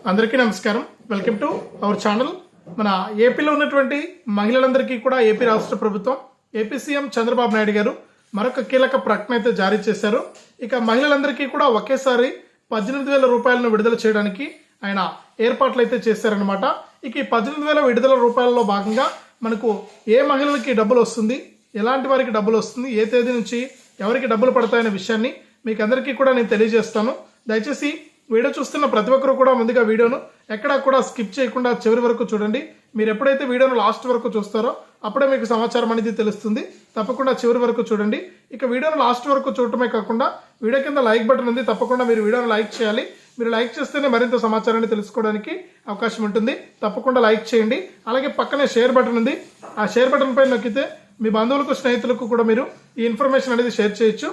అందరికీ నమస్కారం. Welcome to our channel. మన ఏపీలో ఉన్నటువంటి మహిళలందరికీ కూడా ఏపీ రాష్ట్ర ప్రభుత్వం ఏపీ సీఎం చంద్రబాబు నాయుడు గారు మరొక కీలక ప్రకటన అయితే జారీ చేశారు. ఇక మహిళలందరికీ కూడా ఒకేసారి 18,000 రూపాయలను విడుదల చేయడానికి ఆయన ఏర్పాట్లు అయితే చేశారనమాట. ఇక ఈ 18,000 విడుదల రూపాయలలో భాగంగా మనకు ఏ మహిళలకి డబ్బులు వస్తుంది, ఎలాంటి వారికి డబ్బులు వస్తుంది, ఏ తేదీ నుంచి ఎవరికి డబ్బులు పడతాయనే విషయాన్ని మీకు అందరికీ కూడా నేను తెలియజేస్తాను. దయచేసి వీడియో చూస్తున్న ప్రతి ఒక్కరు కూడా ముందుగా వీడియోను ఎక్కడా కూడా స్కిప్ చేయకుండా చివరి వరకు చూడండి. మీరు ఎప్పుడైతే వీడియోను లాస్ట్ వరకు చూస్తారో అప్పుడే మీకు సమాచారం అనేది తెలుస్తుంది. తప్పకుండా చివరి వరకు చూడండి. ఇక వీడియోను లాస్ట్ వరకు చూడటమే కాకుండా వీడియో కింద లైక్ బటన్ ఉంది, తప్పకుండా మీరు వీడియోను లైక్ చేయాలి. మీరు లైక్ చేస్తేనే మరింత సమాచారాన్ని తెలుసుకోవడానికి అవకాశం ఉంటుంది. తప్పకుండా లైక్ చేయండి. అలాగే పక్కనే షేర్ బటన్ ఉంది, ఆ షేర్ బటన్ పైన నొక్కితే మీ బంధువులకు స్నేహితులకు కూడా మీరు ఈ ఇన్ఫర్మేషన్ అనేది షేర్ చేయొచ్చు.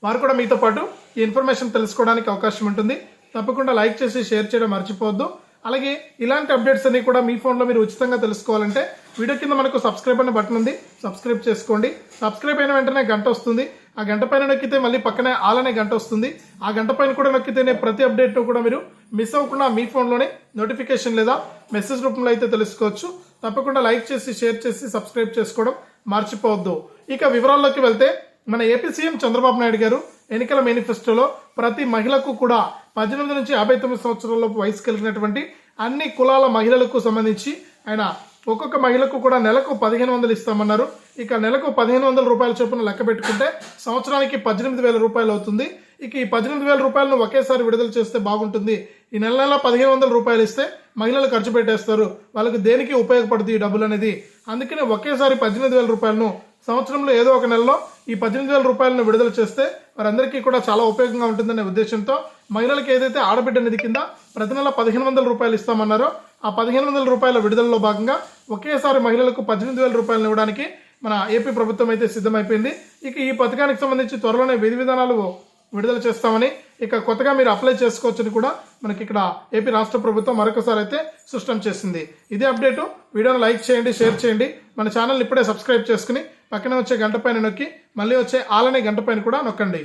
వారు కూడా మీతో పాటు ఈ ఇన్ఫర్మేషన్ తెలుసుకోవడానికి అవకాశం ఉంటుంది. తప్పకుండా లైక్ చేసి షేర్ చేయడం మర్చిపోవద్దు. అలాగే ఇలాంటి అప్డేట్స్ అన్ని కూడా మీ ఫోన్లో మీరు ఉచితంగా తెలుసుకోవాలంటే వీడియో కింద మనకు సబ్స్క్రైబ్ అనే బటన్ ఉంది, సబ్స్క్రైబ్ చేసుకోండి. సబ్స్క్రైబ్ అయిన వెంటనే గంట వస్తుంది, ఆ గంట పైన నొక్కితే మళ్ళీ పక్కనే ఆల్ అనే గంట వస్తుంది. ఆ గంట పైన కూడా నొక్కితేనే ప్రతి అప్డేట్ కూడా మీరు మిస్ అవ్వకుండా మీ ఫోన్లోనే నోటిఫికేషన్ లేదా మెసేజ్ రూపంలో అయితే తెలుసుకోవచ్చు. తప్పకుండా లైక్ చేసి షేర్ చేసి సబ్స్క్రైబ్ చేసుకోవడం మర్చిపోవద్దు. ఇక వివరాల్లోకి వెళ్తే మన ఏపీ సీఎం చంద్రబాబు నాయుడు గారు ఎన్నికల మేనిఫెస్టోలో ప్రతి మహిళకు కూడా 18 నుంచి 59 సంవత్సరాలలోపు వయసు కలిగినటువంటి అన్ని కులాల మహిళలకు సంబంధించి ఆయన ఒక్కొక్క మహిళకు కూడా నెలకు 1,500 ఇస్తామన్నారు. ఇక నెలకు 1,500 రూపాయల చొప్పున లెక్క పెట్టుకుంటే సంవత్సరానికి 18,000 రూపాయలు అవుతుంది. ఇక ఈ 18,000 రూపాయలను ఒకేసారి విడుదల చేస్తే బాగుంటుంది. ఈ నెల 1,500 రూపాయలు ఇస్తే మహిళలు ఖర్చు పెట్టేస్తారు, వాళ్ళకి దేనికి ఉపయోగపడుతుంది ఈ డబ్బులు అనేది. అందుకనే ఒకేసారి 18,000 రూపాయలను సంవత్సరంలో ఏదో ఒక నెలలో ఈ 18,000 రూపాయలను విడుదల చేస్తే వారందరికీ కూడా చాలా ఉపయోగంగా ఉంటుందనే ఉద్దేశంతో మహిళలకు ఏదైతే ఆడబిడ్డ నిధి కింద ప్రతి నెల 1,500 రూపాయలు ఇస్తామన్నారో ఆ 1,500 రూపాయల విడుదలలో భాగంగా ఒకేసారి మహిళలకు 18,000 రూపాయలను ఇవ్వడానికి మన ఏపీ ప్రభుత్వం అయితే సిద్ధమైపోయింది. ఇక ఈ పథకానికి సంబంధించి త్వరలోనే విధి విధానాలు విడుదల చేస్తామని, ఇక కొత్తగా మీరు అప్లై చేసుకోవచ్చని కూడా మనకి ఇక్కడ ఏపీ రాష్ట్ర ప్రభుత్వం మరొకసారి అయితే స్పష్టం చేసింది. ఇదే అప్డేటు. వీడియోను లైక్ చేయండి, షేర్ చేయండి. మన ఛానల్ ఇప్పుడే సబ్స్క్రైబ్ చేసుకుని పక్కనే వచ్చే గంట పైన నొక్కి మళ్ళీ వచ్చే ఆల్ అనే గంట పైన కూడా నొక్కండి.